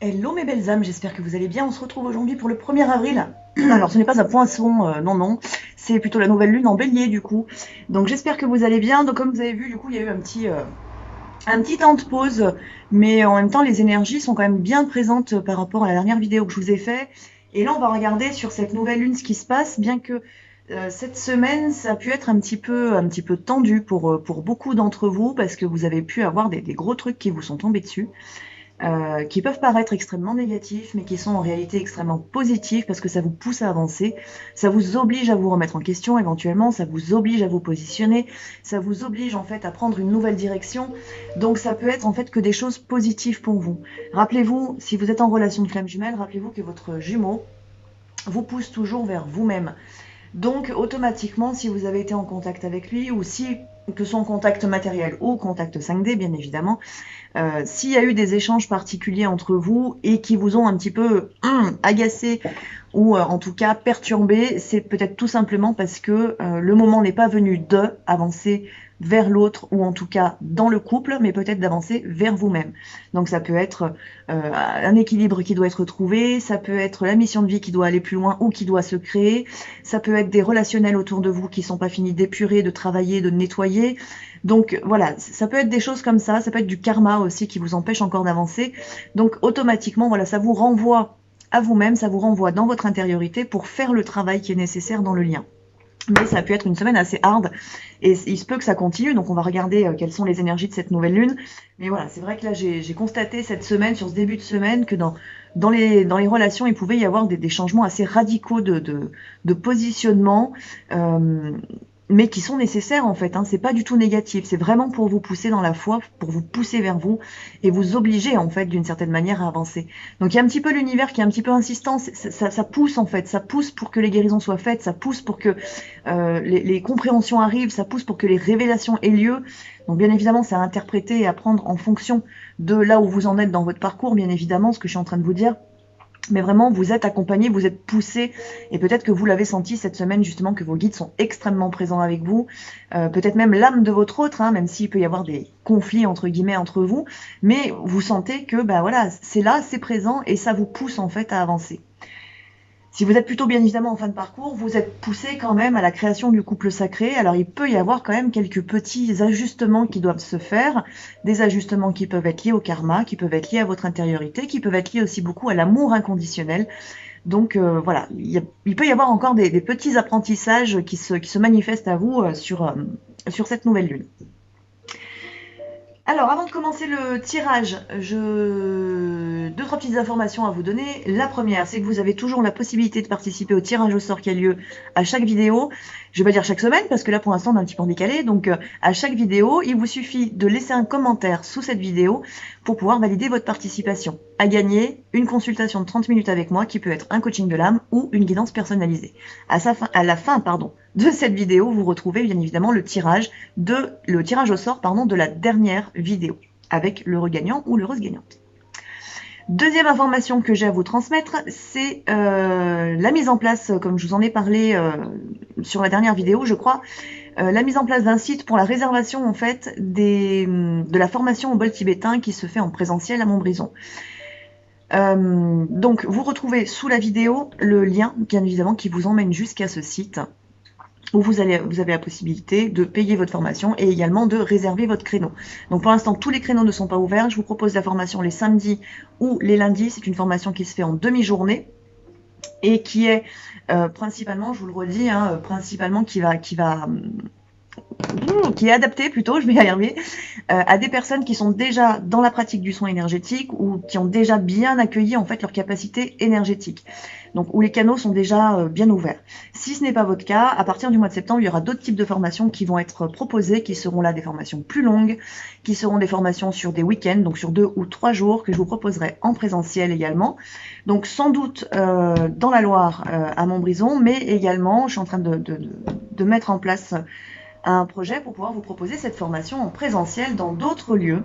Hello mes belles âmes, j'espère que vous allez bien. On se retrouve aujourd'hui pour le 1er avril. Alors ce n'est pas un poisson, non non, c'est plutôt la nouvelle lune en bélier du coup. Donc j'espère que vous allez bien. Donc comme vous avez vu, du coup il y a eu un petit temps de pause, mais en même temps les énergies sont quand même bien présentes par rapport à la dernière vidéo que je vous ai fait. Et là on va regarder sur cette nouvelle lune ce qui se passe, bien que cette semaine ça a pu être un petit peu tendu pour beaucoup d'entre vous, parce que vous avez pu avoir des gros trucs qui vous sont tombés dessus. Qui peuvent paraître extrêmement négatifs, mais qui sont en réalité extrêmement positifs parce que ça vous pousse à avancer, ça vous oblige à vous remettre en question éventuellement, ça vous oblige à vous positionner, ça vous oblige en fait à prendre une nouvelle direction. Donc ça peut être en fait que des choses positives pour vous. Rappelez-vous, si vous êtes en relation de flamme jumelle, rappelez-vous que votre jumeau vous pousse toujours vers vous-même. Donc automatiquement, si vous avez été en contact avec lui, ou si, que ce soit en contact matériel ou contact 5D bien évidemment, s'il y a eu des échanges particuliers entre vous et qui vous ont un petit peu agacé ou en tout cas perturbé, c'est peut-être tout simplement parce que le moment n'est pas venu d'avancer vers l'autre, ou en tout cas dans le couple, mais peut-être d'avancer vers vous-même. Donc ça peut être un équilibre qui doit être trouvé, ça peut être la mission de vie qui doit aller plus loin ou qui doit se créer, ça peut être des relationnels autour de vous qui sont pas finis d'épurer, de travailler, de nettoyer. Donc voilà, ça peut être des choses comme ça peut être du karma aussi qui vous empêche encore d'avancer. Donc automatiquement, voilà, ça vous renvoie à vous-même, ça vous renvoie dans votre intériorité pour faire le travail qui est nécessaire dans le lien. Mais ça a pu être une semaine assez hard et il se peut que ça continue, donc on va regarder quelles sont les énergies de cette nouvelle lune. Mais voilà, c'est vrai que là j'ai constaté cette semaine, sur ce début de semaine, que dans les relations, il pouvait y avoir des changements assez radicaux de positionnement, mais qui sont nécessaires en fait. C'est pas du tout négatif, c'est vraiment pour vous pousser dans la foi, pour vous pousser vers vous et vous obliger en fait d'une certaine manière à avancer. Donc il y a un petit peu l'univers qui est un petit peu insistant, ça pousse en fait, ça pousse pour que les guérisons soient faites, ça pousse pour que les compréhensions arrivent, ça pousse pour que les révélations aient lieu. Donc bien évidemment, c'est à interpréter et à prendre en fonction de là où vous en êtes dans votre parcours, bien évidemment, ce que je suis en train de vous dire. Mais vraiment, vous êtes accompagné, vous êtes poussé, et peut-être que vous l'avez senti cette semaine justement, que vos guides sont extrêmement présents avec vous, peut-être même l'âme de votre autre, même s'il peut y avoir des conflits entre guillemets entre vous, mais vous sentez que voilà, c'est là, c'est présent, et ça vous pousse en fait à avancer. Si vous êtes plutôt bien évidemment en fin de parcours, vous êtes poussé quand même à la création du couple sacré. Alors il peut y avoir quand même quelques petits ajustements qui doivent se faire, des ajustements qui peuvent être liés au karma, qui peuvent être liés à votre intériorité, qui peuvent être liés aussi beaucoup à l'amour inconditionnel. Donc voilà, il peut y avoir encore des petits apprentissages qui se manifestent à vous sur cette nouvelle lune. Alors, avant de commencer le tirage, deux, trois petites informations à vous donner. La première, c'est que vous avez toujours la possibilité de participer au tirage au sort qui a lieu à chaque vidéo. Je vais pas dire chaque semaine, parce que là, pour l'instant, on est un petit peu en décalé. Donc, à chaque vidéo, il vous suffit de laisser un commentaire sous cette vidéo pour pouvoir valider votre participation. À gagner, une consultation de 30 minutes avec moi, qui peut être un coaching de l'âme ou une guidance personnalisée. À la fin, de cette vidéo, vous retrouvez bien évidemment le tirage au sort, de la dernière vidéo, avec l'heureux gagnant ou l'heureuse gagnante. Deuxième information que j'ai à vous transmettre, c'est la mise en place, comme je vous en ai parlé sur la dernière vidéo, je crois, la mise en place d'un site pour la réservation en fait de la formation au bol tibétain qui se fait en présentiel à Montbrison. Donc vous retrouvez sous la vidéo le lien, bien évidemment, qui vous emmène jusqu'à ce site, où vous avez la possibilité de payer votre formation et également de réserver votre créneau. Donc pour l'instant, tous les créneaux ne sont pas ouverts. Je vous propose la formation les samedis ou les lundis. C'est une formation qui se fait en demi-journée et qui est principalement, je vous le redis, principalement qui est adapté plutôt, je vais y arriver, à des personnes qui sont déjà dans la pratique du soin énergétique ou qui ont déjà bien accueilli en fait leur capacité énergétique. Donc où les canaux sont déjà bien ouverts. Si ce n'est pas votre cas, à partir du mois de septembre, il y aura d'autres types de formations qui vont être proposées, qui seront là des formations plus longues, qui seront des formations sur des week-ends, donc sur 2 ou 3 jours, que je vous proposerai en présentiel également. Donc sans doute dans la Loire à Montbrison, mais également, je suis en train de mettre en place un projet pour pouvoir vous proposer cette formation en présentiel dans d'autres lieux.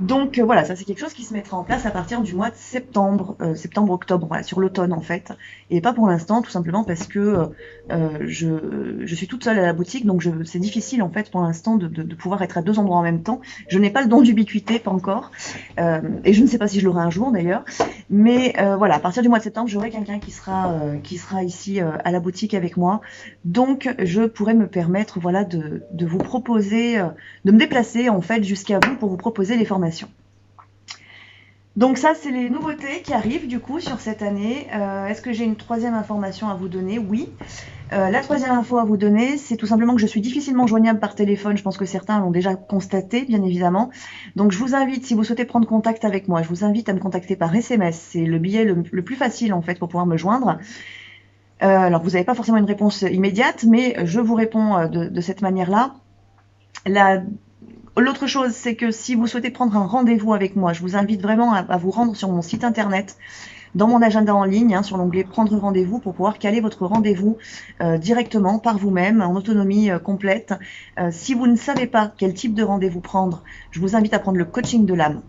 Donc voilà, ça c'est quelque chose qui se mettra en place à partir du mois de septembre, septembre-octobre, voilà, sur l'automne en fait. Et pas pour l'instant, tout simplement parce que je suis toute seule à la boutique, donc c'est difficile en fait pour l'instant de pouvoir être à deux endroits en même temps. Je n'ai pas le don d'ubiquité, pas encore, et je ne sais pas si je l'aurai un jour d'ailleurs. Mais voilà, à partir du mois de septembre, j'aurai quelqu'un qui sera ici à la boutique avec moi. Donc je pourrai me permettre voilà, de vous proposer, de me déplacer en fait jusqu'à vous pour vous proposer les formations. Donc ça, c'est les nouveautés qui arrivent du coup sur cette année. Est-ce que j'ai une troisième information à vous donner? Oui. La troisième info à vous donner, c'est tout simplement que je suis difficilement joignable par téléphone. Je pense que certains l'ont déjà constaté, bien évidemment. Donc je vous invite, si vous souhaitez prendre contact avec moi, je vous invite à me contacter par SMS. C'est le billet le plus facile en fait pour pouvoir me joindre. Alors vous n'avez pas forcément une réponse immédiate, mais je vous réponds de cette manière-là. L'autre chose, c'est que si vous souhaitez prendre un rendez-vous avec moi, je vous invite vraiment à vous rendre sur mon site internet, dans mon agenda en ligne, sur l'onglet prendre rendez-vous pour pouvoir caler votre rendez-vous directement par vous-même, en autonomie complète. Si vous ne savez pas quel type de rendez-vous prendre, je vous invite à prendre le coaching de l'âme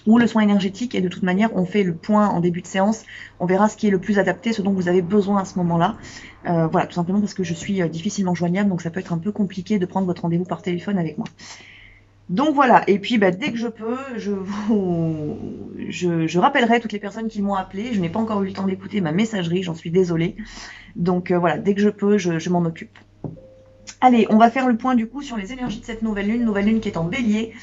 ou le soin énergétique, et de toute manière, on fait le point en début de séance, on verra ce qui est le plus adapté, ce dont vous avez besoin à ce moment-là. Voilà, tout simplement parce que je suis difficilement joignable, donc ça peut être un peu compliqué de prendre votre rendez-vous par téléphone avec moi. Donc voilà, et puis dès que je peux, je rappellerai toutes les personnes qui m'ont appelé. Je n'ai pas encore eu le temps d'écouter ma messagerie, j'en suis désolée. Donc voilà, dès que je peux, je m'en occupe. Allez, on va faire le point du coup sur les énergies de cette nouvelle lune qui est en bélier,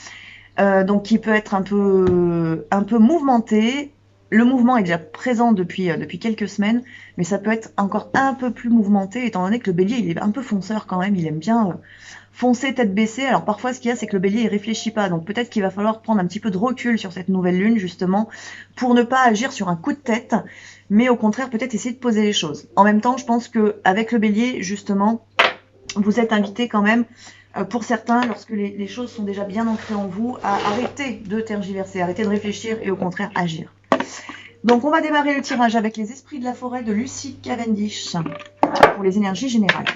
donc qui peut être un peu mouvementée. Le mouvement est déjà présent depuis quelques semaines, mais ça peut être encore un peu plus mouvementé, étant donné que le bélier, il est un peu fonceur quand même, il aime bien foncer tête baissée. Alors parfois, ce qu'il y a, c'est que le bélier, il réfléchit pas, donc peut-être qu'il va falloir prendre un petit peu de recul sur cette nouvelle lune, justement, pour ne pas agir sur un coup de tête, mais au contraire, peut-être essayer de poser les choses. En même temps, je pense qu'avec le bélier, justement, vous êtes invité quand même, pour certains, lorsque les choses sont déjà bien ancrées en vous, à arrêter de tergiverser, arrêter de réfléchir et au contraire agir. Donc on va démarrer le tirage avec les esprits de la forêt de Lucie Cavendish pour les énergies générales.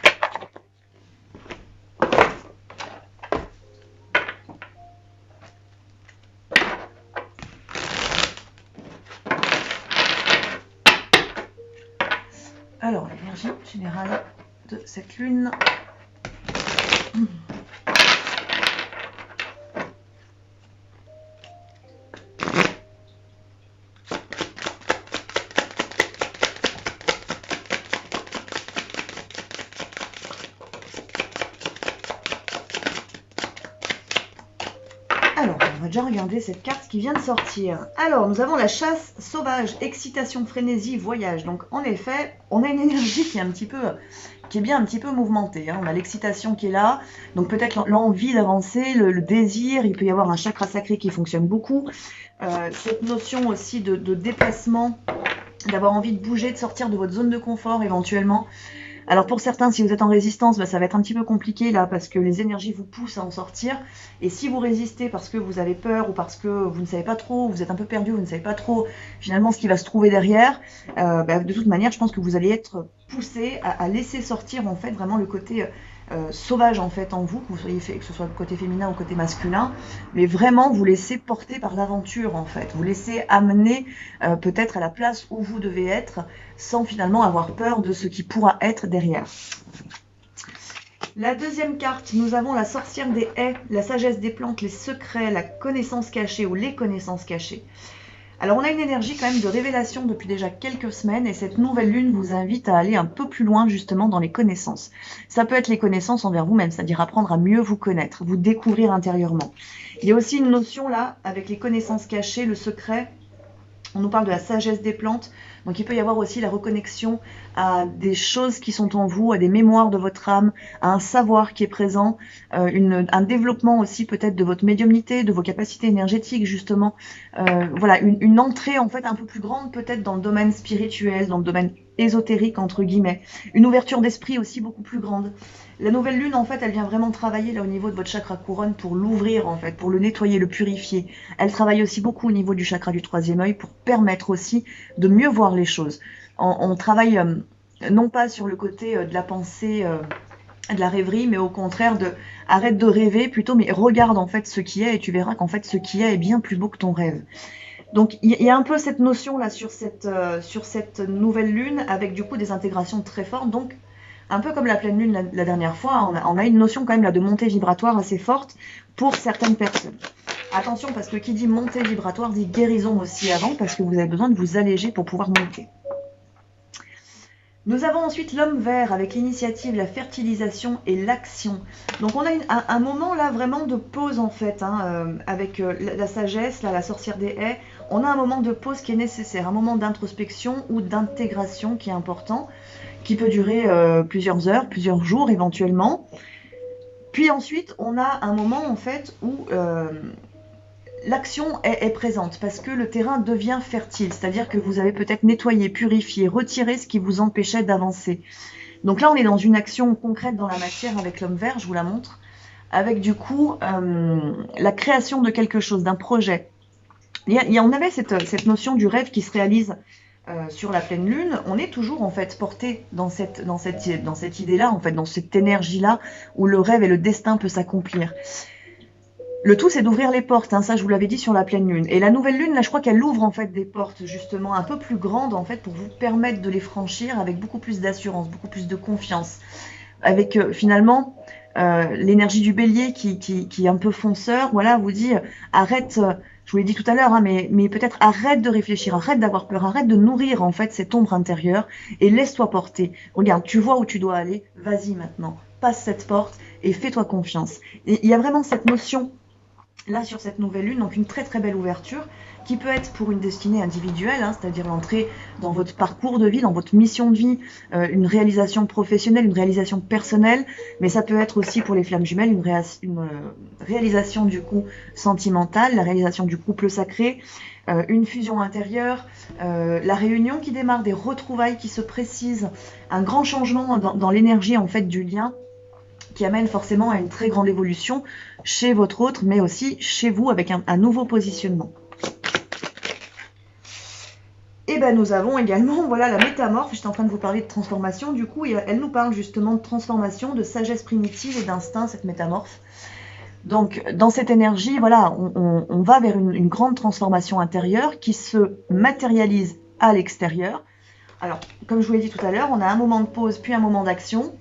Alors l'énergie générale de cette lune. Alors, on va déjà regarder cette carte qui vient de sortir. Alors, nous avons la chasse sauvage, excitation, frénésie, voyage. Donc, en effet, on a une énergie qui est bien un petit peu mouvementée. On a l'excitation qui est là, donc peut-être l'envie d'avancer, le désir. Il peut y avoir un chakra sacré qui fonctionne beaucoup. Cette notion aussi de déplacement, d'avoir envie de bouger, de sortir de votre zone de confort éventuellement. Alors pour certains, si vous êtes en résistance, ça va être un petit peu compliqué là parce que les énergies vous poussent à en sortir. Et si vous résistez parce que vous avez peur ou parce que vous ne savez pas trop, vous êtes un peu perdu, vous ne savez pas trop finalement ce qui va se trouver derrière, de toute manière, je pense que vous allez être poussé à laisser sortir en fait vraiment le côté sauvage en fait en vous, que ce soit le côté féminin ou le côté masculin, mais vraiment vous laissez porter par l'aventure en fait, vous laissez amener peut-être à la place où vous devez être, sans finalement avoir peur de ce qui pourra être derrière. La deuxième carte, nous avons la sorcière des haies, la sagesse des plantes, les secrets, la connaissance cachée ou les connaissances cachées. Alors on a une énergie quand même de révélation depuis déjà quelques semaines et cette nouvelle lune vous invite à aller un peu plus loin justement dans les connaissances. Ça peut être les connaissances envers vous-même, c'est-à-dire apprendre à mieux vous connaître, vous découvrir intérieurement. Il y a aussi une notion là avec les connaissances cachées, le secret. On nous parle de la sagesse des plantes, donc il peut y avoir aussi la reconnexion à des choses qui sont en vous, à des mémoires de votre âme, à un savoir qui est présent, un développement aussi peut-être de votre médiumnité, de vos capacités énergétiques justement. Voilà, une entrée en fait un peu plus grande peut-être dans le domaine spirituel, dans le domaine ésotérique entre guillemets. Une ouverture d'esprit aussi beaucoup plus grande. La nouvelle lune, en fait, elle vient vraiment travailler là au niveau de votre chakra couronne pour l'ouvrir, en fait, pour le nettoyer, le purifier. Elle travaille aussi beaucoup au niveau du chakra du troisième œil pour permettre aussi de mieux voir les choses. On travaille non pas sur le côté de la pensée de la rêverie, mais au contraire arrête de rêver plutôt, mais regarde en fait ce qui est et tu verras qu'en fait ce qui est bien plus beau que ton rêve. Donc il y a un peu cette notion là sur cette nouvelle lune avec du coup des intégrations très fortes. Donc un peu comme la pleine lune la dernière fois, on a une notion quand même là de montée vibratoire assez forte pour certaines personnes. Attention parce que qui dit montée vibratoire dit guérison aussi avant parce que vous avez besoin de vous alléger pour pouvoir monter. Nous avons ensuite l'homme vert avec l'initiative, la fertilisation et l'action. Donc on a un moment là vraiment de pause en fait, avec la sagesse, là, la sorcière des haies. On a un moment de pause qui est nécessaire, un moment d'introspection ou d'intégration qui est important, qui peut durer plusieurs heures, plusieurs jours éventuellement. Puis ensuite on a un moment en fait où l'action est présente parce que le terrain devient fertile, c'est-à-dire que vous avez peut-être nettoyé, purifié, retiré ce qui vous empêchait d'avancer. Donc là, on est dans une action concrète dans la matière avec l'homme vert, je vous la montre, avec du coup la création de quelque chose, d'un projet. On avait cette notion du rêve qui se réalise sur la pleine lune. On est toujours en fait porté dans cette idée-là, en fait, dans cette énergie-là où le rêve et le destin peuvent s'accomplir. Le tout, c'est d'ouvrir les portes, ça je vous l'avais dit sur la pleine lune. Et la nouvelle lune, là, je crois qu'elle ouvre en fait des portes justement un peu plus grandes en fait pour vous permettre de les franchir avec beaucoup plus d'assurance, beaucoup plus de confiance. Avec finalement l'énergie du bélier qui est un peu fonceur, voilà, vous dit arrête, je vous l'ai dit tout à l'heure, mais peut-être arrête de réfléchir, arrête d'avoir peur, arrête de nourrir en fait cette ombre intérieure et laisse-toi porter. Regarde, tu vois où tu dois aller, vas-y maintenant, passe cette porte et fais-toi confiance. Et il y a vraiment cette notion là sur cette nouvelle lune, donc une très très belle ouverture qui peut être pour une destinée individuelle, c'est-à-dire l'entrée dans votre parcours de vie, dans votre mission de vie, une réalisation professionnelle, une réalisation personnelle, mais ça peut être aussi pour les flammes jumelles une réalisation du coup sentimentale, la réalisation du couple sacré, une fusion intérieure, la réunion qui démarre, des retrouvailles qui se précisent, un grand changement dans l'énergie en fait du lien qui amène forcément à une très grande évolution chez votre autre, mais aussi chez vous avec un nouveau positionnement. Et ben nous avons également, voilà, la métamorphe. J'étais en train de vous parler de transformation, du coup, et elle nous parle justement de transformation, de sagesse primitive et d'instinct, cette métamorphe. Donc, dans cette énergie, voilà, on va vers une grande transformation intérieure qui se matérialise à l'extérieur. Alors, comme je vous l'ai dit tout à l'heure, on a un moment de pause, puis un moment d'action.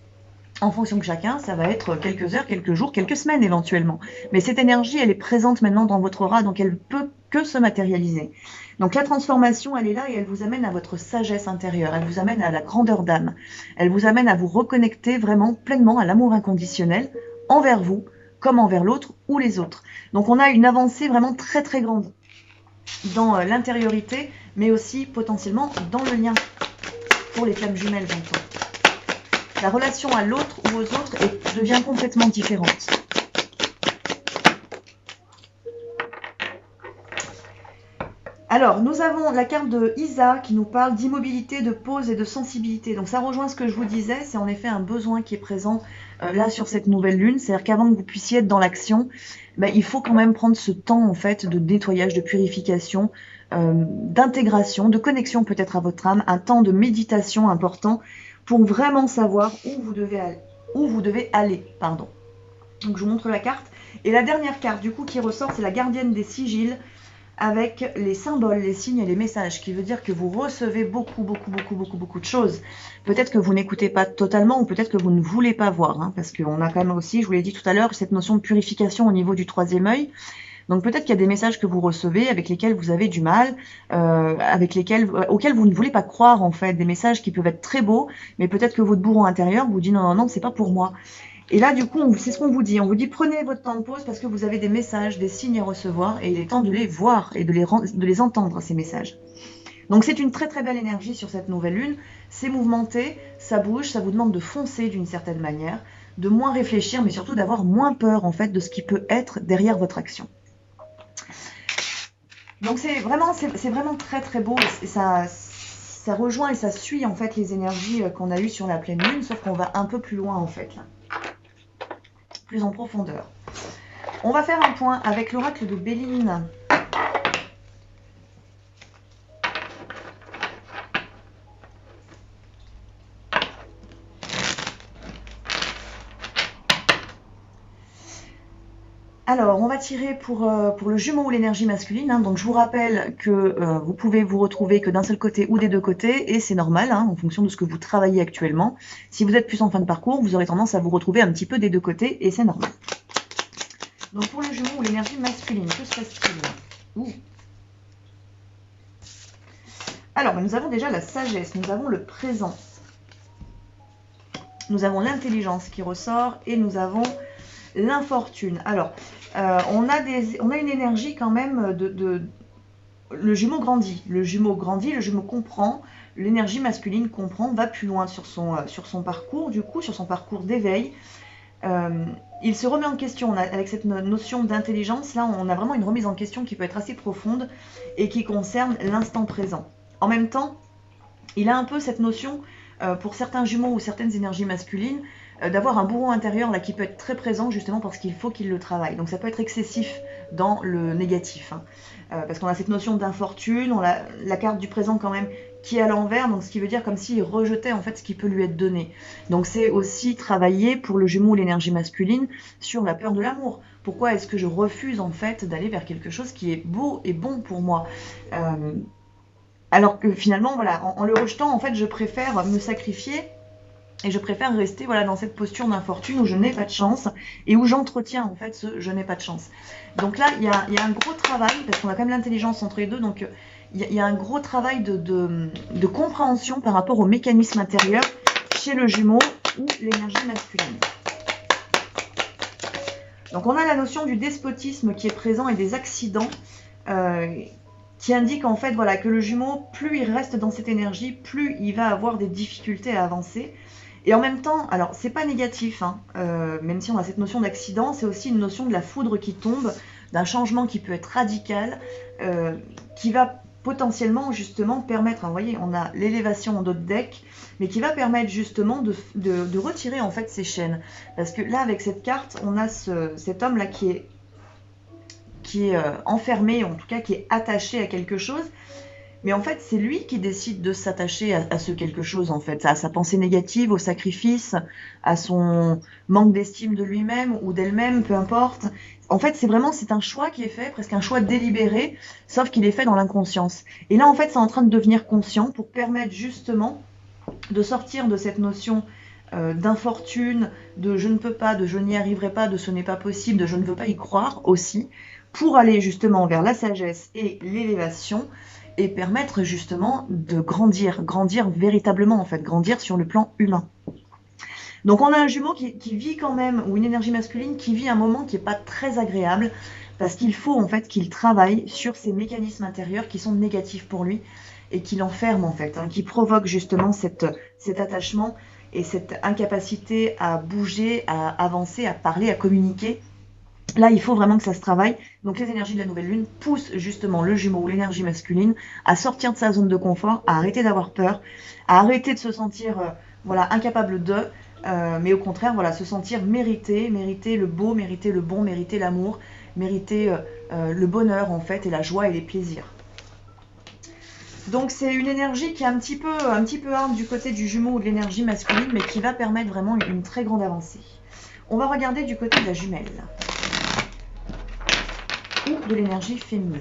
En fonction de chacun, ça va être quelques heures, quelques jours, quelques semaines éventuellement. Mais cette énergie, elle est présente maintenant dans votre aura, donc elle peut que se matérialiser. Donc la transformation, elle est là et elle vous amène à votre sagesse intérieure, elle vous amène à la grandeur d'âme, elle vous amène à vous reconnecter vraiment pleinement à l'amour inconditionnel envers vous, comme envers l'autre ou les autres. Donc on a une avancée vraiment très très grande dans l'intériorité, mais aussi potentiellement dans le lien pour les flammes jumelles, j'entends. La relation à l'autre ou aux autres devient complètement différente. Alors, nous avons la carte de Isa qui nous parle d'immobilité, de pause et de sensibilité. Donc ça rejoint ce que je vous disais, c'est en effet un besoin qui est présent là sur cette nouvelle lune. C'est-à-dire qu'avant que vous puissiez être dans l'action, il faut quand même prendre ce temps en fait de nettoyage, de purification, d'intégration, de connexion peut-être à votre âme, un temps de méditation important pour vraiment savoir où vous devez aller. Donc je vous montre la carte. Et la dernière carte du coup qui ressort, c'est la gardienne des sigils avec les symboles, les signes et les messages, qui veut dire que vous recevez beaucoup de choses. Peut-être que vous n'écoutez pas totalement ou peut-être que vous ne voulez pas voir, parce qu'on a quand même aussi, je vous l'ai dit tout à l'heure, cette notion de purification au niveau du troisième œil. Donc peut-être qu'il y a des messages que vous recevez avec lesquels vous avez du mal, auxquels vous ne voulez pas croire en fait, des messages qui peuvent être très beaux, mais peut-être que votre bourreau intérieur vous dit non, c'est pas pour moi. Et là du coup, c'est ce qu'on vous dit. On vous dit prenez votre temps de pause parce que vous avez des messages, des signes à recevoir et il est temps de les voir et de les entendre ces messages. Donc c'est une très très belle énergie sur cette nouvelle lune. C'est mouvementé, ça bouge, ça vous demande de foncer d'une certaine manière, de moins réfléchir, mais surtout d'avoir moins peur en fait de ce qui peut être derrière votre action. Donc c'est vraiment très très beau et ça rejoint et ça suit en fait les énergies qu'on a eues sur la pleine lune, sauf qu'on va un peu plus loin en fait là, plus en profondeur. On va faire un point avec l'oracle de Béline. Alors, on va tirer pour le jumeau ou l'énergie masculine. Hein. Donc, je vous rappelle que vous pouvez vous retrouver que d'un seul côté ou des deux côtés, et c'est normal, hein, en fonction de ce que vous travaillez actuellement. Si vous êtes plus en fin de parcours, vous aurez tendance à vous retrouver un petit peu des deux côtés, et c'est normal. Donc, pour le jumeau ou l'énergie masculine, que se passe-t-il? Alors, nous avons déjà la sagesse, nous avons le présent. Nous avons l'intelligence qui ressort, et nous avons l'infortune. Alors, on a une énergie quand même le jumeau grandit. Le jumeau grandit, le jumeau comprend, l'énergie masculine comprend, va plus loin sur son parcours, du coup, sur son parcours d'éveil. Il se remet en question avec cette notion d'intelligence. Là, on a vraiment une remise en question qui peut être assez profonde et qui concerne l'instant présent. En même temps, il a un peu cette notion, pour certains jumeaux ou certaines énergies masculines, d'avoir un bourreau intérieur là qui peut être très présent justement parce qu'il faut qu'il le travaille. Donc ça peut être excessif dans le négatif, hein. Parce qu'on a cette notion d'infortune, on a la carte du présent quand même qui est à l'envers, donc ce qui veut dire comme s'il rejetait en fait ce qui peut lui être donné. Donc c'est aussi travailler pour le jumeau ou l'énergie masculine sur la peur de l'amour. Pourquoi est-ce que je refuse en fait d'aller vers quelque chose qui est beau et bon pour moi, alors que finalement voilà, en le rejetant en fait je préfère me sacrifier. Et je préfère rester voilà, dans cette posture d'infortune où je n'ai pas de chance et où j'entretiens en fait ce je n'ai pas de chance. Donc là, il y a un gros travail, parce qu'on a quand même l'intelligence entre les deux, donc il y a un gros travail de compréhension par rapport au mécanisme intérieur chez le jumeau ou l'énergie masculine. Donc on a la notion du despotisme qui est présent et des accidents qui indiquent en fait voilà, que le jumeau, plus il reste dans cette énergie, plus il va avoir des difficultés à avancer. Et en même temps, alors c'est pas négatif, hein, même si on a cette notion d'accident, c'est aussi une notion de la foudre qui tombe, d'un changement qui peut être radical, qui va potentiellement justement permettre, hein, vous voyez, on a l'élévation en dos de deck, mais qui va permettre justement de retirer en fait ces chaînes. Parce que là, avec cette carte, on a cet homme-là qui est enfermé, en tout cas qui est attaché à quelque chose. Mais en fait, c'est lui qui décide de s'attacher à ce quelque chose, en fait, à sa pensée négative, au sacrifice, à son manque d'estime de lui-même ou d'elle-même, peu importe. En fait, c'est un choix qui est fait, presque un choix délibéré, sauf qu'il est fait dans l'inconscience. Et là, en fait, c'est en train de devenir conscient pour permettre justement de sortir de cette notion d'infortune, de je ne peux pas, de je n'y arriverai pas, de ce n'est pas possible, de je ne veux pas y croire aussi, pour aller justement vers la sagesse et l'élévation, et permettre justement de grandir véritablement en fait, grandir sur le plan humain. Donc on a un jumeau qui vit quand même, ou une énergie masculine qui vit un moment qui n'est pas très agréable, parce qu'il faut en fait qu'il travaille sur ces mécanismes intérieurs qui sont négatifs pour lui, et qui l'enferment en fait, hein, qui provoquent justement cet attachement et cette incapacité à bouger, à avancer, à parler, à communiquer. Là, il faut vraiment que ça se travaille. Donc les énergies de la nouvelle lune poussent justement le jumeau ou l'énergie masculine à sortir de sa zone de confort, à arrêter d'avoir peur, à arrêter de se sentir voilà, incapable de, mais au contraire, voilà, se sentir mériter le beau, mériter le bon, mériter l'amour, mériter le bonheur en fait, et la joie et les plaisirs. Donc c'est une énergie qui est un petit peu hard du côté du jumeau ou de l'énergie masculine, mais qui va permettre vraiment une très grande avancée. On va regarder du côté de la jumelle. Ou de l'énergie féminine.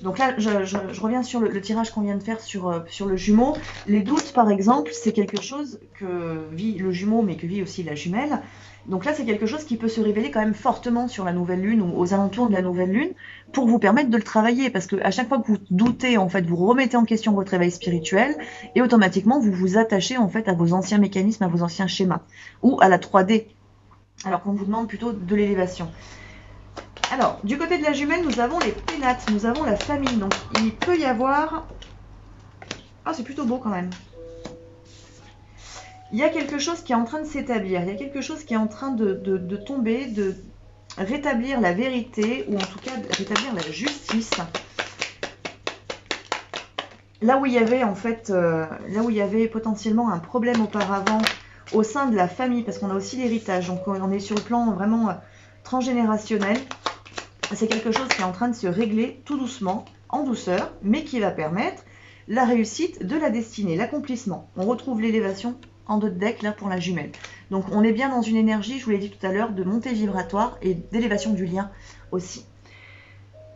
Donc là, je reviens sur le tirage qu'on vient de faire sur le jumeau. Les doutes, par exemple, c'est quelque chose que vit le jumeau, mais que vit aussi la jumelle. Donc là, c'est quelque chose qui peut se révéler quand même fortement sur la nouvelle lune ou aux alentours de la nouvelle lune pour vous permettre de le travailler. Parce qu'à chaque fois que vous doutez, en fait, vous remettez en question votre réveil spirituel et automatiquement, vous vous attachez en fait à vos anciens mécanismes, à vos anciens schémas ou à la 3D. Alors qu'on vous demande plutôt de l'élévation. Alors, du côté de la jumelle, nous avons les pénates, nous avons la famille. Donc, il peut y avoir... Ah, c'est plutôt beau quand même. Il y a quelque chose qui est en train de s'établir, il y a quelque chose qui est en train de tomber, de rétablir la vérité, ou en tout cas de rétablir la justice. Là où il y avait en fait, là où il y avait potentiellement un problème auparavant au sein de la famille, parce qu'on a aussi l'héritage, donc on est sur le plan vraiment transgénérationnel. c'est quelque chose qui est en train de se régler tout doucement, en douceur, mais qui va permettre la réussite de la destinée, l'accomplissement. On retrouve l'élévation en dos de deck là pour la jumelle. Donc on est bien dans une énergie, je vous l'ai dit tout à l'heure, de montée vibratoire et d'élévation du lien aussi.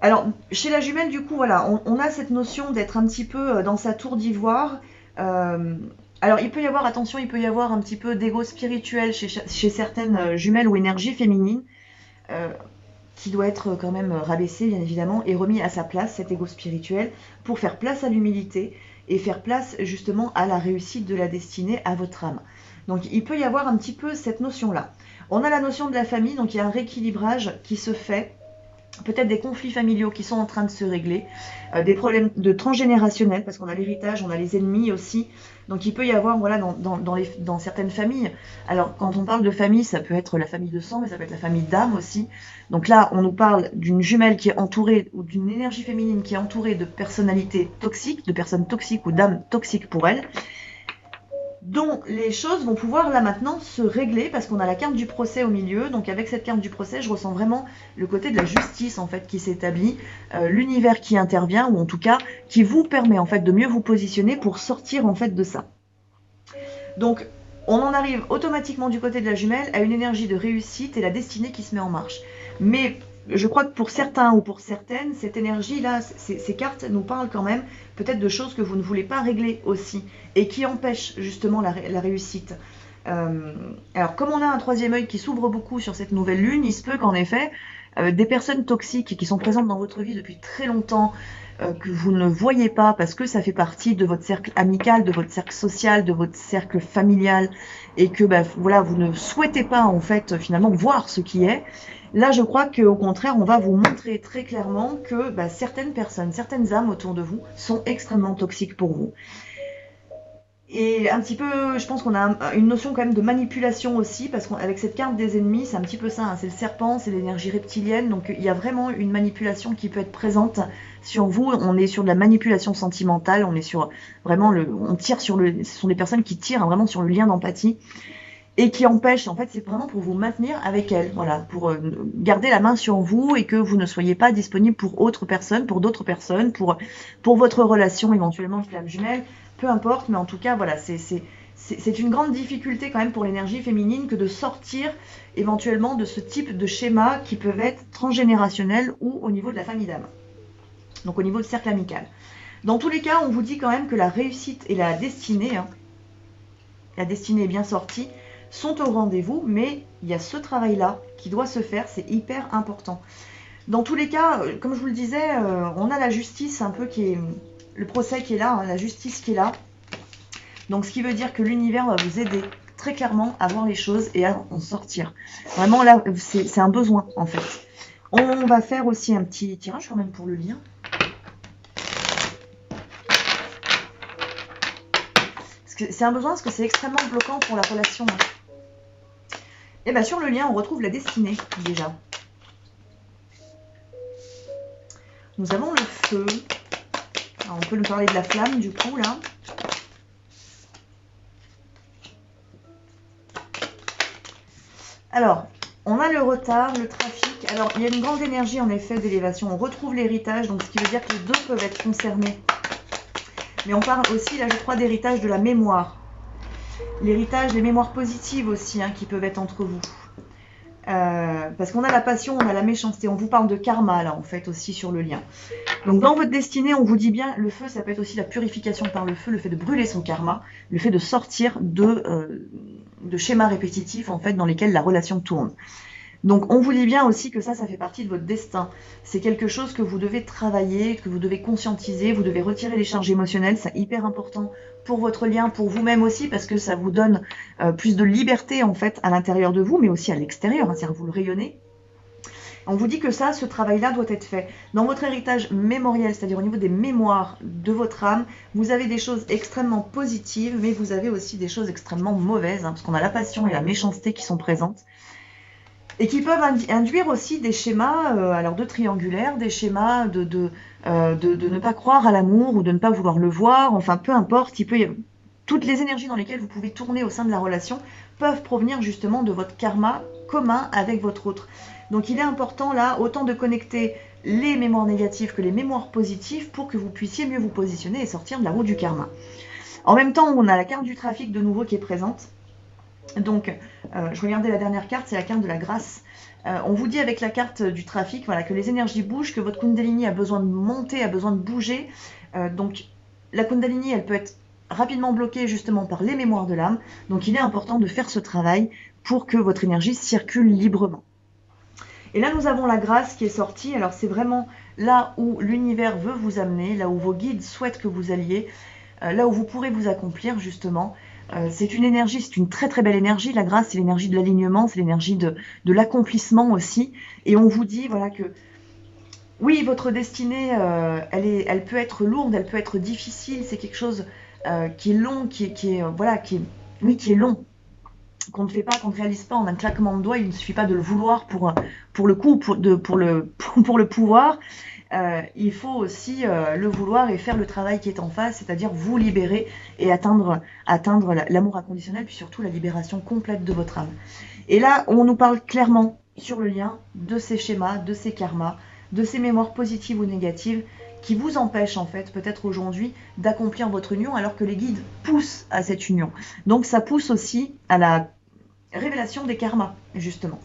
Alors chez la jumelle du coup voilà, on a cette notion d'être un petit peu dans sa tour d'ivoire. Alors il peut y avoir, attention, il peut y avoir un petit peu d'ego spirituel chez certaines jumelles ou énergies féminines. Qui doit être quand même rabaissé bien évidemment et remis à sa place, cet ego spirituel, pour faire place à l'humilité et faire place justement à la réussite de la destinée, à votre âme. Donc il peut y avoir un petit peu cette notion-là. On a la notion de la famille, donc il y a un rééquilibrage qui se fait, peut-être des conflits familiaux qui sont en train de se régler, des problèmes de transgénérationnel, parce qu'on a l'héritage, on a les ennemis aussi. Donc il peut y avoir, voilà, dans certaines familles, alors quand on parle de famille, ça peut être la famille de sang, mais ça peut être la famille d'âme aussi. Donc là, on nous parle d'une jumelle qui est entourée, ou d'une énergie féminine qui est entourée de personnalités toxiques, de personnes toxiques ou d'âmes toxiques pour elle, dont les choses vont pouvoir là maintenant se régler parce qu'on a la carte du procès au milieu. Donc avec cette carte du procès, je ressens vraiment le côté de la justice en fait qui s'établit, l'univers qui intervient, ou en tout cas qui vous permet en fait de mieux vous positionner pour sortir en fait de ça. Donc on en arrive automatiquement du côté de la jumelle à une énergie de réussite et la destinée qui se met en marche. Mais je crois que pour certains ou pour certaines, cette énergie-là, ces cartes nous parlent quand même peut-être de choses que vous ne voulez pas régler aussi et qui empêchent justement la réussite. Alors comme on a un troisième œil qui s'ouvre beaucoup sur cette nouvelle lune, il se peut qu'en effet, des personnes toxiques qui sont présentes dans votre vie depuis très longtemps, que vous ne voyez pas parce que ça fait partie de votre cercle amical, de votre cercle social, de votre cercle familial, et que voilà, vous ne souhaitez pas en fait finalement voir ce qui est. Là, je crois qu'au contraire, on va vous montrer très clairement que certaines personnes, certaines âmes autour de vous sont extrêmement toxiques pour vous. Et un petit peu, je pense qu'on a une notion quand même de manipulation aussi, parce qu'avec cette carte des ennemis, c'est un petit peu ça, hein, c'est le serpent, c'est l'énergie reptilienne, donc il y a vraiment une manipulation qui peut être présente sur vous. On est sur de la manipulation sentimentale, on est sur vraiment on tire sur ce sont des personnes qui tirent vraiment sur le lien d'empathie et qui empêchent, en fait, c'est vraiment pour vous maintenir avec elles, voilà, pour garder la main sur vous et que vous ne soyez pas disponible pour autres personnes, pour d'autres personnes, pour votre relation éventuellement flamme jumelle. Peu importe, mais en tout cas, voilà, c'est une grande difficulté quand même pour l'énergie féminine que de sortir éventuellement de ce type de schéma qui peuvent être transgénérationnels ou au niveau de la famille d'âme, donc au niveau du cercle amical. Dans tous les cas, on vous dit quand même que la réussite et la destinée est bien sortie, sont au rendez-vous, mais il y a ce travail-là qui doit se faire, c'est hyper important. Dans tous les cas, comme je vous le disais, on a la justice un peu qui est... le procès qui est là, hein, la justice qui est là. Donc ce qui veut dire que l'univers va vous aider très clairement à voir les choses et à en sortir. Vraiment là, c'est un besoin en fait. On va faire aussi un petit tirage quand même pour le lien. C'est un besoin parce que c'est extrêmement bloquant pour la relation. Et bien sur le lien, on retrouve la destinée déjà. Nous avons le feu. Alors, on peut nous parler de la flamme du coup là. Alors, on a le retard, le trafic. Alors, il y a une grande énergie en effet d'élévation. On retrouve l'héritage, donc ce qui veut dire que les deux peuvent être concernés. Mais on parle aussi, là je crois, d'héritage de la mémoire. L'héritage des mémoires positives aussi, hein, qui peuvent être entre vous. Parce qu'on a la passion, on a la méchanceté. On vous parle de karma, là, en fait, aussi sur le lien. Donc, dans votre destinée, on vous dit bien, le feu, ça peut être aussi la purification par le feu, le fait de brûler son karma, le fait de sortir de schémas répétitifs, en fait, dans lesquels la relation tourne. Donc, on vous dit bien aussi que ça fait partie de votre destin. C'est quelque chose que vous devez travailler, que vous devez conscientiser, vous devez retirer les charges émotionnelles. C'est hyper important pour votre lien, pour vous-même aussi, parce que ça vous donne plus de liberté, en fait, à l'intérieur de vous, mais aussi à l'extérieur, hein, c'est-à-dire que vous le rayonnez. On vous dit que ce travail-là doit être fait. Dans votre héritage mémoriel, c'est-à-dire au niveau des mémoires de votre âme, vous avez des choses extrêmement positives, mais vous avez aussi des choses extrêmement mauvaises, hein, parce qu'on a la passion et la méchanceté qui sont présentes. Et qui peuvent induire aussi des schémas alors de triangulaire, des schémas de ne pas croire à l'amour ou de ne pas vouloir le voir, enfin peu importe, toutes les énergies dans lesquelles vous pouvez tourner au sein de la relation peuvent provenir justement de votre karma commun avec votre autre. Donc il est important là autant de connecter les mémoires négatives que les mémoires positives pour que vous puissiez mieux vous positionner et sortir de la roue du karma. En même temps, on a la carte du trafic de nouveau qui est présente. Donc, je regardais la dernière carte, c'est la carte de la grâce. On vous dit avec la carte du trafic, voilà, que les énergies bougent, que votre Kundalini a besoin de monter, a besoin de bouger. Donc, la Kundalini, elle peut être rapidement bloquée justement par les mémoires de l'âme. Donc, il est important de faire ce travail pour que votre énergie circule librement. Et là, nous avons la grâce qui est sortie. Alors, c'est vraiment là où l'univers veut vous amener, là où vos guides souhaitent que vous alliez, là où vous pourrez vous accomplir justement. C'est une énergie, c'est une très très belle énergie. La grâce, c'est l'énergie de l'alignement, c'est l'énergie de l'accomplissement aussi. Et on vous dit voilà que oui, votre destinée, elle peut être lourde, elle peut être difficile. C'est quelque chose qui est long, qui est long, qu'on ne fait pas, qu'on ne réalise pas en un claquement de doigts. Il ne suffit pas de le vouloir pour le pouvoir. Il faut aussi le vouloir et faire le travail qui est en face, c'est-à-dire vous libérer et atteindre l'amour inconditionnel, puis surtout la libération complète de votre âme. Et là, on nous parle clairement sur le lien de ces schémas, de ces karmas, de ces mémoires positives ou négatives qui vous empêchent en fait, peut-être aujourd'hui, d'accomplir votre union alors que les guides poussent à cette union. Donc ça pousse aussi à la révélation des karmas, justement.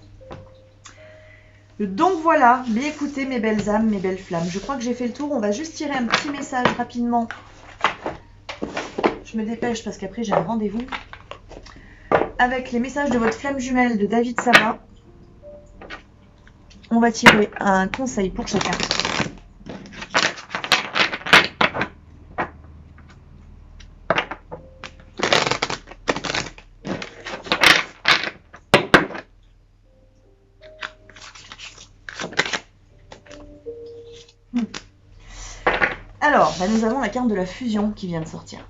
Donc voilà, mais écoutez mes belles âmes, mes belles flammes, je crois que j'ai fait le tour. On va juste tirer un petit message rapidement. Je me dépêche parce qu'après j'ai un rendez-vous. Avec les messages de votre flamme jumelle de David Saba, on va tirer un conseil pour chacun. Alors, nous avons la carte de la fusion qui vient de sortir.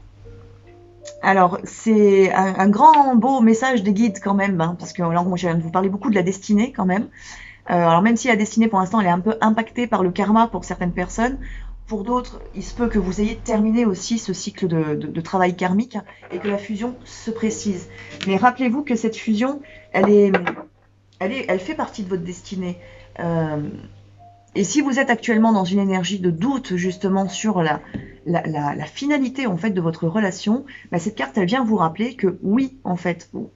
Alors, c'est un grand beau message des guides quand même, hein, parce que là, moi, je viens de vous parler beaucoup de la destinée quand même. Alors, même si la destinée, pour l'instant, elle est un peu impactée par le karma pour certaines personnes, pour d'autres, il se peut que vous ayez terminé aussi ce cycle de travail karmique et que la fusion se précise. Mais rappelez-vous que cette fusion, elle fait partie de votre destinée. Et si vous êtes actuellement dans une énergie de doute justement sur la finalité en fait de votre relation, cette carte elle vient vous rappeler que oui en fait vous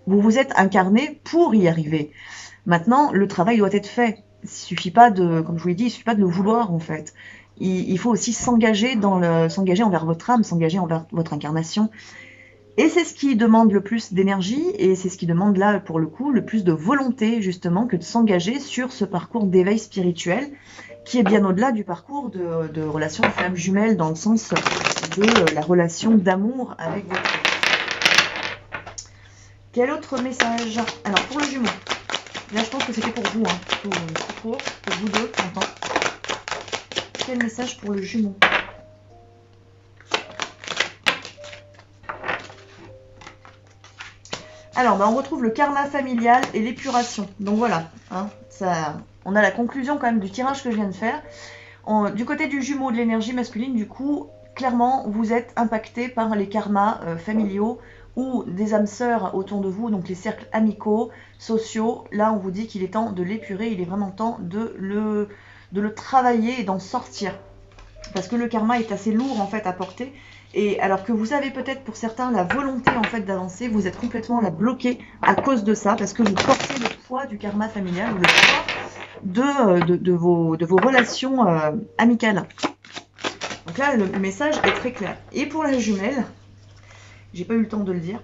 vous êtes incarné pour y arriver. Maintenant le travail doit être fait. Il suffit pas de, comme je vous l'ai dit, il suffit pas de le vouloir en fait. Il faut aussi s'engager envers votre âme, s'engager envers votre incarnation. Et c'est ce qui demande le plus d'énergie et c'est ce qui demande là, pour le coup, le plus de volonté justement que de s'engager sur ce parcours d'éveil spirituel qui est bien au-delà du parcours de relation flamme jumelle dans le sens de la relation d'amour avec votre âme. Quel autre message? Alors pour le jumeau, là je pense que c'était pour vous, hein, pour vous deux, j'entends. Quel message pour le jumeau? Alors, on retrouve le karma familial et l'épuration. Donc voilà, hein, on a la conclusion quand même du tirage que je viens de faire. Du côté du jumeau de l'énergie masculine, du coup, clairement, vous êtes impacté par les karmas familiaux ou des âmes sœurs autour de vous, donc les cercles amicaux, sociaux. Là, on vous dit qu'il est temps de l'épurer, il est vraiment temps de le travailler et d'en sortir. Parce que le karma est assez lourd en fait à porter. Et alors que vous avez peut-être pour certains la volonté en fait d'avancer, vous êtes complètement là bloqué à cause de ça, parce que vous portez le poids du karma familial, le poids de vos relations amicales. Donc là, le message est très clair. Et pour la jumelle, j'ai pas eu le temps de le dire,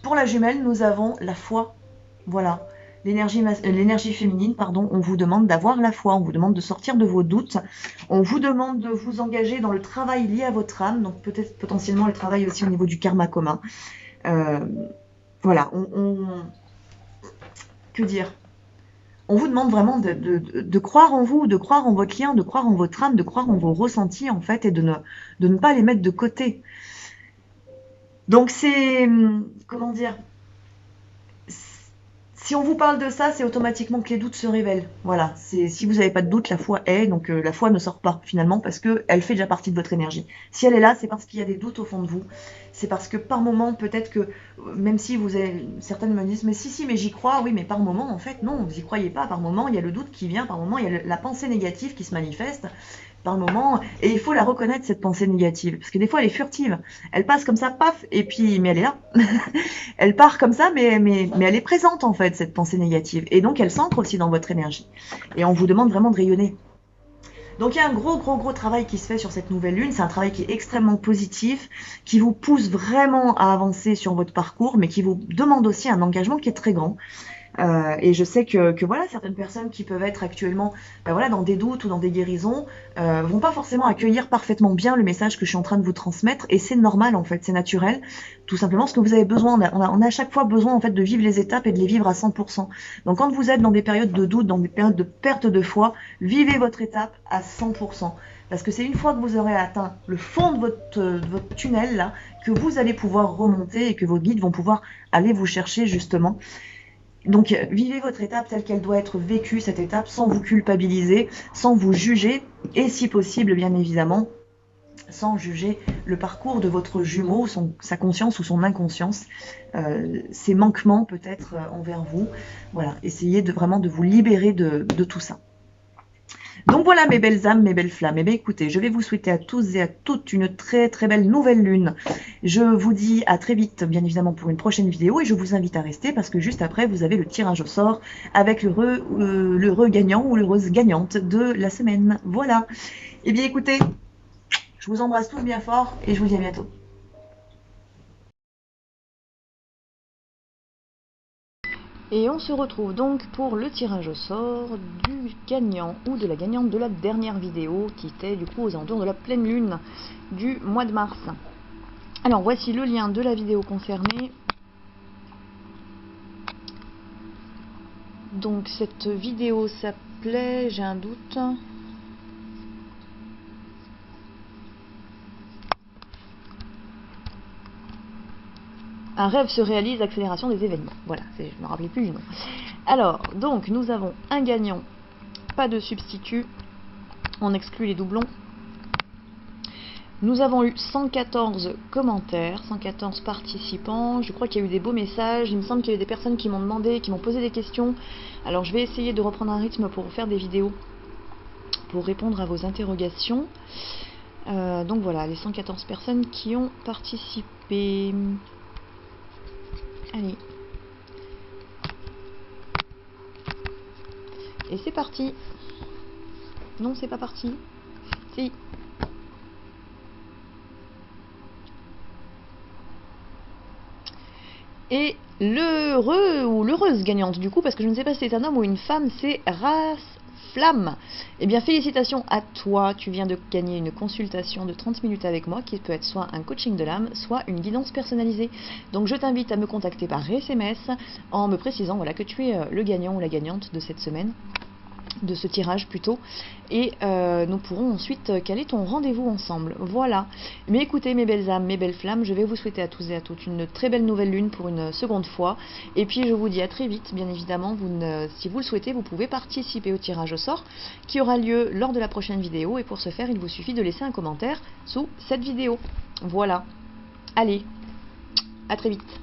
pour la jumelle, nous avons la foi. Voilà. L'énergie féminine, pardon, on vous demande d'avoir la foi, on vous demande de sortir de vos doutes, on vous demande de vous engager dans le travail lié à votre âme, donc peut-être potentiellement le travail aussi au niveau du karma commun. Voilà, que dire? On vous demande vraiment de croire en vous, de croire en votre lien, de croire en votre âme, de croire en vos ressentis en fait, et de ne pas les mettre de côté. Donc c'est, comment dire? Si on vous parle de ça, c'est automatiquement que les doutes se révèlent. Voilà, si vous n'avez pas de doute, la foi est, donc la foi ne sort pas finalement parce qu'elle fait déjà partie de votre énergie. Si elle est là, c'est parce qu'il y a des doutes au fond de vous. C'est parce que par moment, peut-être que même si certaines me disent, mais si, mais j'y crois, oui, mais par moment, en fait, non, vous y croyez pas, par moment, il y a le doute qui vient, par moment, il y a la pensée négative qui se manifeste, par moment, et il faut la reconnaître, cette pensée négative, parce que des fois, elle est furtive, elle passe comme ça, paf, et puis, mais elle est là, elle part comme ça, mais elle est présente, en fait, cette pensée négative, et donc, elle s'ancre aussi dans votre énergie, et on vous demande vraiment de rayonner. Donc il y a un gros travail qui se fait sur cette nouvelle lune, c'est un travail qui est extrêmement positif, qui vous pousse vraiment à avancer sur votre parcours, mais qui vous demande aussi un engagement qui est très grand. Et je sais que voilà, certaines personnes qui peuvent être actuellement voilà, dans des doutes ou dans des guérisons vont pas forcément accueillir parfaitement bien le message que je suis en train de vous transmettre, et c'est normal en fait, c'est naturel, tout simplement parce que vous avez besoin, on a à chaque fois besoin en fait de vivre les étapes et de les vivre à 100%. Donc quand vous êtes dans des périodes de doute, dans des périodes de perte de foi, vivez votre étape à 100%. Parce que c'est une fois que vous aurez atteint le fond de votre tunnel là, que vous allez pouvoir remonter et que vos guides vont pouvoir aller vous chercher justement. Donc vivez votre étape telle qu'elle doit être vécue, cette étape, sans vous culpabiliser, sans vous juger, et si possible, bien évidemment, sans juger le parcours de votre jumeau, sa conscience ou son inconscience, ses manquements peut-être envers vous. Voilà, essayez vraiment de vous libérer de tout ça. Donc voilà mes belles âmes, mes belles flammes. Eh bien écoutez, je vais vous souhaiter à tous et à toutes une très belle nouvelle lune. Je vous dis à très vite, bien évidemment, pour une prochaine vidéo, et je vous invite à rester parce que juste après, vous avez le tirage au sort avec l'heureux gagnant ou l'heureuse gagnante de la semaine. Voilà. Eh bien écoutez, je vous embrasse tous bien fort et je vous dis à bientôt. Et on se retrouve donc pour le tirage au sort du gagnant ou de la gagnante de la dernière vidéo qui était du coup aux alentours de la pleine lune du mois de mars. Alors voici le lien de la vidéo concernée. Donc cette vidéo s'appelait, j'ai un doute, un rêve se réalise, accélération des événements. Voilà, je ne me rappelais plus du nom. Alors, donc, nous avons un gagnant, pas de substitut, on exclut les doublons. Nous avons eu 114 commentaires, 114 participants. Je crois qu'il y a eu des beaux messages. Il me semble qu'il y a eu des personnes qui m'ont demandé, qui m'ont posé des questions. Alors, je vais essayer de reprendre un rythme pour faire des vidéos, pour répondre à vos interrogations. Donc voilà, les 114 personnes qui ont participé. Allez. Et c'est parti. Non, c'est pas parti. Si. Et l'heureux ou l'heureuse gagnante du coup, parce que je ne sais pas si c'est un homme ou une femme, c'est Race Flamme. Eh bien félicitations à toi, tu viens de gagner une consultation de 30 minutes avec moi qui peut être soit un coaching de l'âme, soit une guidance personnalisée. Donc je t'invite à me contacter par SMS en me précisant voilà, que tu es le gagnant ou la gagnante de cette semaine, de ce tirage plutôt, et nous pourrons ensuite caler ton rendez-vous ensemble. Voilà. Mais écoutez mes belles âmes, mes belles flammes, je vais vous souhaiter à tous et à toutes une très belle nouvelle lune pour une seconde fois, et puis je vous dis à très vite. Bien évidemment, si vous le souhaitez, vous pouvez participer au tirage au sort qui aura lieu lors de la prochaine vidéo, et pour ce faire il vous suffit de laisser un commentaire sous cette vidéo. Voilà. Allez, à très vite.